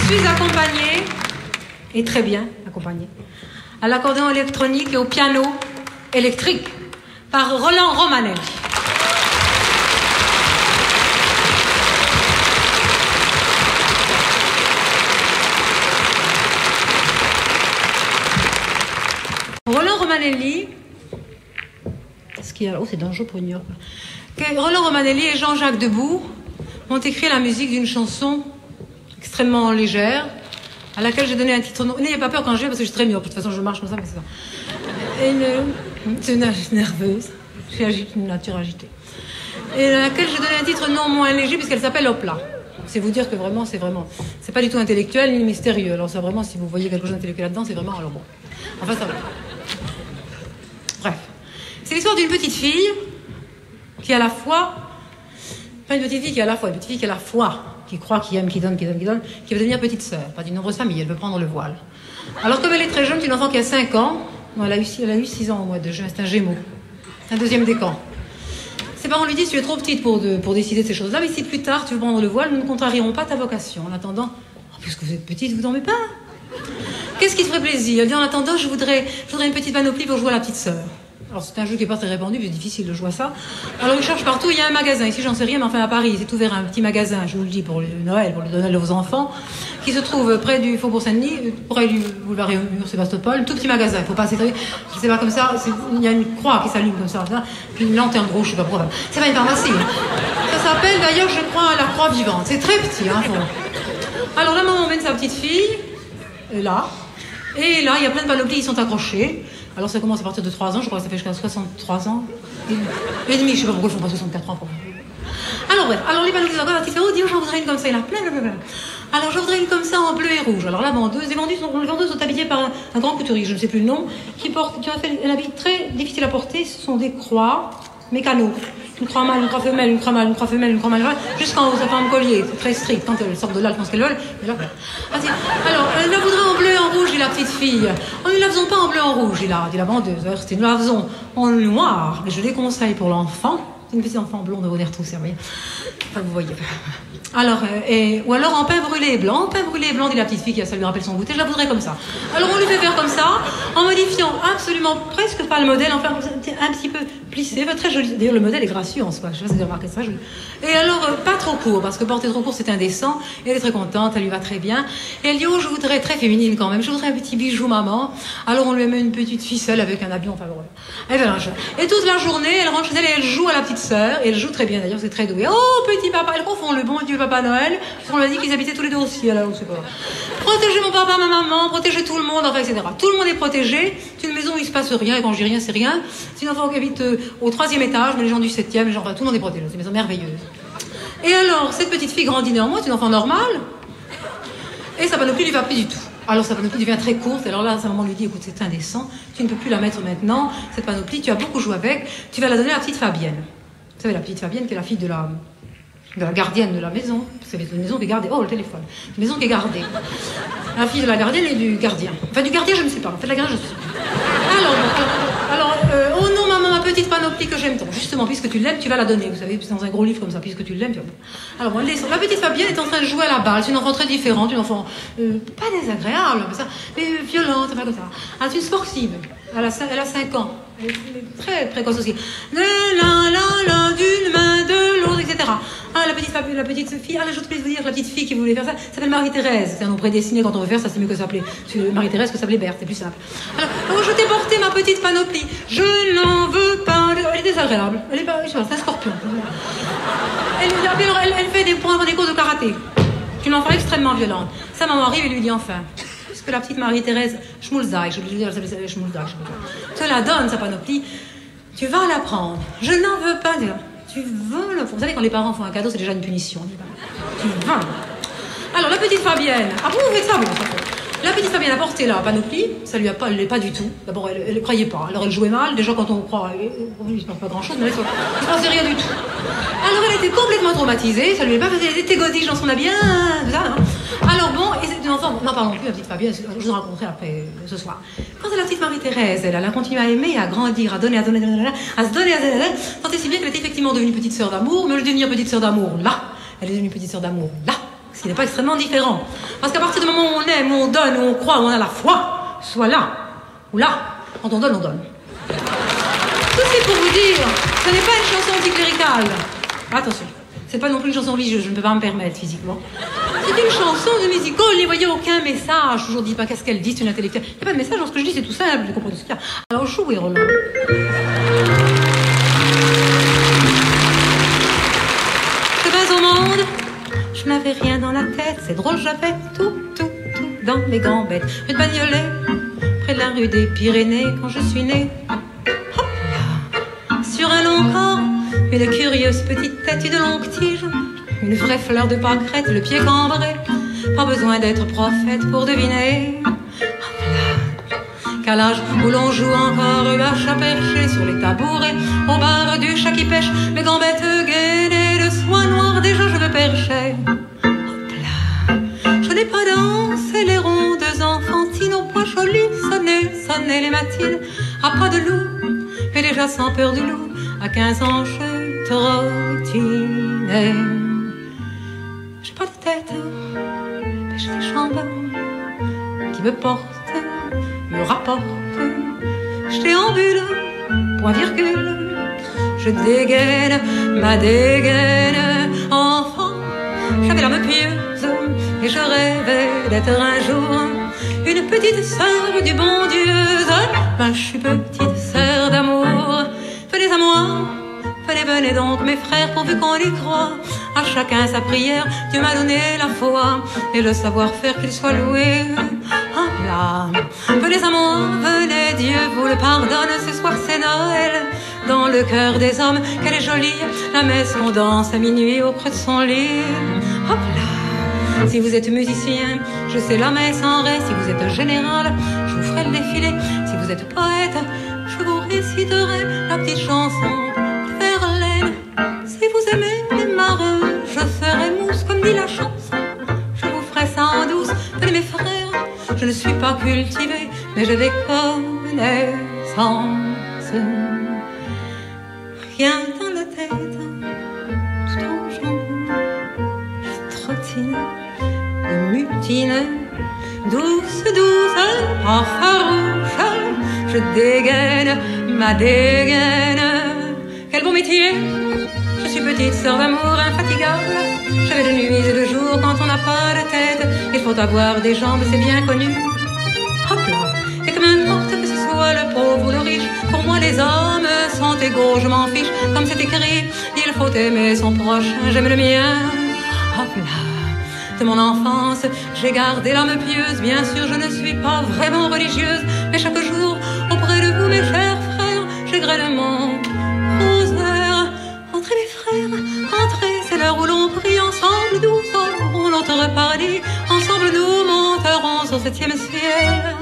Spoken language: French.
suis accompagnée, et très bien accompagnée, à l'accordéon électronique et au piano électrique par Roland Romanelli. Roland Romanelli, ce qui est, oh, c'est dangereux pour une Roland Romanelli et Jean-Jacques Debout ont écrit la musique d'une chanson extrêmement légère, à laquelle j'ai donné un titre. N'ayez pas peur quand je vais, parce que je suis très mûre. De toute façon, je marche comme ça, mais c'est ça. C'est une nerveuse. Je suis une nature agitée. Et à laquelle j'ai donné un titre non moins léger, puisqu'elle s'appelle Hopla. C'est vous dire que vraiment, c'est pas du tout intellectuel ni mystérieux. Alors ça, vraiment, si vous voyez quelque chose d'intellectuel là-dedans, c'est vraiment, alors bon. Enfin, ça va. Bref. C'est l'histoire d'une petite fille qui a la foi, pas une petite fille qui a la foi, une petite fille qui a la foi, qui croit, qui aime, qui donne, qui va devenir petite sœur, pas d'une nombreuse famille, elle veut prendre le voile. Alors comme elle est très jeune, c'est une enfant qui a 5 ans, non, elle a eu 6 ans au mois de juin, c'est un gémeau, un deuxième décan. Ses parents lui disent, tu es trop petite pour décider de ces choses-là, mais si plus tard tu veux prendre le voile, nous ne contrarierons pas ta vocation. En attendant, puisque vous êtes petite, vous dormez pas. Qu'est-ce qui te ferait plaisir? Elle dit, en attendant, je voudrais une petite panoplie pour jouer à la petite sœur. Alors c'est un jeu qui n'est pas très répandu, c'est difficile de jouer à ça. Alors il cherche partout, il y a un magasin, ici j'en sais rien, mais enfin à Paris, c'est ouvert un petit magasin, je vous le dis, pour le Noël, pour le Noël de vos enfants, qui se trouve près du Faubourg Saint-Denis, près du boulevard Réaumur-Sébastopol, tout petit magasin, il faut pas s'étonner, je sais pas comme ça, il y a une croix qui s'allume comme ça, puis une lanterne rouge, je sais pas pourquoi. C'est pas une pharmacie. Ça s'appelle d'ailleurs, je crois, la croix vivante, c'est très petit. Hein, alors la maman mène sa petite fille, là, et là il y a plein de panoplies qui sont accrochées. Alors ça commence à partir de 3 ans, je crois que ça fait jusqu'à 63 ans et demi, je sais pas pourquoi ils font pas 64 ans. Alors bref, alors les panoplies encore, la petite fille, oh Dieu, j'en voudrais une comme ça, il y en a plein. Alors j'en voudrais une comme ça en bleu et rouge. Alors la vendeuse, les vendeuses sont habillées par un grand couturier, je ne sais plus le nom, qui a fait un habit très difficile à porter, ce sont des croix mécano. Une croix mâle, une croix femelle, une croix mâle, une croix femelle, une croix mâle, jusqu'en haut, ça fait un collier, c'est très strict. Quand elles sortent de là, elles font ce qu'elles veulent. Mais là, alors, elle la voudrait en bleu et en rouge, dit la petite fille. Oh, nous ne la faisons pas en bleu et en rouge, dit la vendeuse. Alors, nous la faisons en noir, mais je déconseille pour l'enfant. C'est une petite enfant blonde, on est retroussé, vous voyez. Enfin, vous voyez. Alors, ou alors en pain brûlé blanc, dit la petite fille qui ça lui rappelle son goûter, je la voudrais comme ça. Alors on lui fait faire comme ça, en modifiant absolument presque pas le modèle, enfin un petit peu plissé, très joli. D'ailleurs le modèle est gracieux en soi, je sais pas si vous avez remarqué ça. Et alors pas trop court, parce que porter trop court c'est indécent, et elle est très contente, elle lui va très bien. Et elle dit, oh je voudrais, très féminine quand même, je voudrais un petit bijou maman. Alors on lui met une petite ficelle avec un habillon, enfin voilà. Et toute la journée, elle rentre chez elle et elle joue à la petite sœur, et elle joue très bien d'ailleurs, c'est très doué. Oh petit papa, elle confond le bon Dieu Papa Noël, on lui a dit qu'ils habitaient tous les deux au ciel, alors c'est pas. Protéger mon papa, ma maman, protéger tout le monde, enfin, etc. Tout le monde est protégé. C'est une maison où il se passe rien, et quand je dis rien, c'est rien. C'est une enfant qui habite au 3e étage, mais les gens du 7e, les gens, enfin, tout le monde est protégé. C'est une maison merveilleuse. Et alors, cette petite fille grandit néanmoins, c'est une enfant normale, et sa panoplie lui va plus du tout. Alors sa panoplie devient très courte, alors là, sa maman lui dit, écoute, c'est indécent, tu ne peux plus la mettre maintenant, cette panoplie, tu as beaucoup joué avec, tu vas la donner à la petite Fabienne. Vous savez, la petite Fabienne, qui est la fille de la gardienne de la maison. C'est une maison qui est gardée. Oh, le téléphone. Une maison qui est gardée. La fille de la gardienne et du gardien. Enfin, du gardien, je ne sais pas. En fait, la gardienne, je ne sais pas. Alors, oh non, maman, ma petite panoplie que j'aime tant. Justement, puisque tu l'aimes, tu vas la donner. Vous savez, c'est dans un gros livre comme ça. Puisque tu l'aimes, tu vas... Alors, bon, la petite Fabienne est en train de jouer à la balle. C'est une enfant très différente. Une enfant pas désagréable, mais violente, pas comme ça. C'est une sportive. Elle a 5 ans. Elle est très précoce aussi. La, d'une main, de l'autre, etc. Ah, la petite fille, j'ai oublié de vous dire, la petite fille qui voulait faire ça, s'appelle Marie-Thérèse. C'est un nom prédestiné quand on veut faire ça, c'est mieux que s'appeler Marie-Thérèse que s'appeler Berthe, c'est plus simple. Alors, je t'ai porté ma petite panoplie. Je n'en veux pas. Elle est désagréable. Elle est pas, c'est un scorpion. Elle fait des cours de karaté. C'est une enfant extrêmement violente. Sa maman arrive et lui dit enfin. Que la petite Marie-Thérèse Schmulzag, je vais dire, elle s'appelle Schmulzag, te la donne, sa panoplie, tu vas la prendre. Je n'en veux pas, tu veux le prendre. Vous savez, quand les parents font un cadeau, c'est déjà une punition. Tu vas. Alors, la petite Fabienne, vous faites ça, la petite Fabienne a porté la panoplie, ça lui a pas, elle l'est pas du tout. D'abord, elle ne croyait pas. Alors, elle jouait mal. Déjà, quand on croit, il ne se passe pas grand-chose, mais elle ne se passait rien du tout. Alors, elle était complètement traumatisée, ça lui est pas fait, elle était godiche dans son habit, tout ça, hein. Alors bon, et c'est une enfant, n'en parlons plus, la petite Fabienne, je vous en raconterai après ce soir. Quant à la petite Marie-Thérèse, elle a continué à aimer, à grandir, à donner, à se donner, tant et si bien qu'elle était effectivement devenue petite sœur d'amour, mais elle est devenue petite sœur d'amour là, elle est devenue petite sœur d'amour là, Ce qui n'est pas extrêmement différent. Parce qu'à partir du moment où on aime, où on donne, où on croit, où on a la foi, soit là ou là, quand on donne, on donne. Ceci pour vous dire, ce n'est pas une chanson anticléricale. Attention, c'est pas non plus une chanson religieuse, je ne peux pas me permettre physiquement. C'est une chanson de musical, il n'y voyez aucun message. Je vous dis pas qu'est-ce qu'elle dit, c'est une intellectuelle. Il n'y a pas de message dans ce que je dis, c'est tout simple, vous comprenez ce qu'il y a. Alors jouez, Roland. Je vais au monde, je n'avais rien dans la tête, c'est drôle, j'avais tout dans mes gambettes. Rue de Bagnolet, près de la rue des Pyrénées, quand je suis née. Hop là, sur un long corps, une curieuse petite tête, une longue tige, une vraie fleur de pâquerette, le pied cambré. Pas besoin d'être prophète pour deviner. Hop là, qu'à l'âge où l'on joue encore la chat perché sur les tabourets, au bar du chat qui pêche, mes gambettes gainées de soie noire, déjà je me perchais. Hop là, je n'ai pas dansé les rondes enfantines au bois joli, sonné les matines, à pas de loup, et déjà sans peur du loup, à 15 ans je trottinais. J'ai pas de tête, mais j'ai des jambes qui me portent, me rapportent. Je déambule, point virgule, je dégaine ma dégaine. Enfant, j'avais l'âme pieuse et je rêvais d'être un jour une petite sœur du bon Dieu. Ben, je suis petite sœur d'amour. Venez à moi, venez donc mes frères, pourvu qu'on y croit. À chacun sa prière, Dieu m'a donné la foi et le savoir-faire, qu'il soit loué. Hop là, venez à moi, venez, Dieu vous le pardonne. Ce soir c'est Noël, dans le cœur des hommes, qu'elle est jolie, la messe qu'on danse à minuit au creux de son lit. Hop là, si vous êtes musicien, je sais la messe en ré. Si vous êtes général, je vous ferai le défilé. Si vous êtes poète, je vous réciterai la petite chanson de Verlaine. Si vous aimez les marins, je serai mousse, comme dit la chanson. Je vous ferai ça en douce. Venez mes frères, je ne suis pas cultivée, mais j'ai des connaissances. Rien dans la tête, tout en jambes, je trottine, je mutine, douce, pas farouche, je dégaine ma dégaine. Quel bon métier! Je suis petite sœur d'amour infatigable. Je vais de nuit et de jour quand on n'a pas de tête. Il faut avoir des jambes, c'est bien connu. Hop là! Et que m'importe que ce soit le pauvre ou le riche, pour moi les hommes sont égaux, je m'en fiche. Comme c'est écrit, il faut aimer son proche, j'aime le mien. Hop là! De mon enfance, j'ai gardé l'âme pieuse. Bien sûr, je ne suis pas vraiment religieuse, mais chaque jour, auprès de vous, mes chers frères, j'égrène mon rosaire. Entrez mes frères, entrez, c'est l'heure où l'on prie ensemble, nous aurons notre paradis. Ensemble nous monterons au 7e ciel.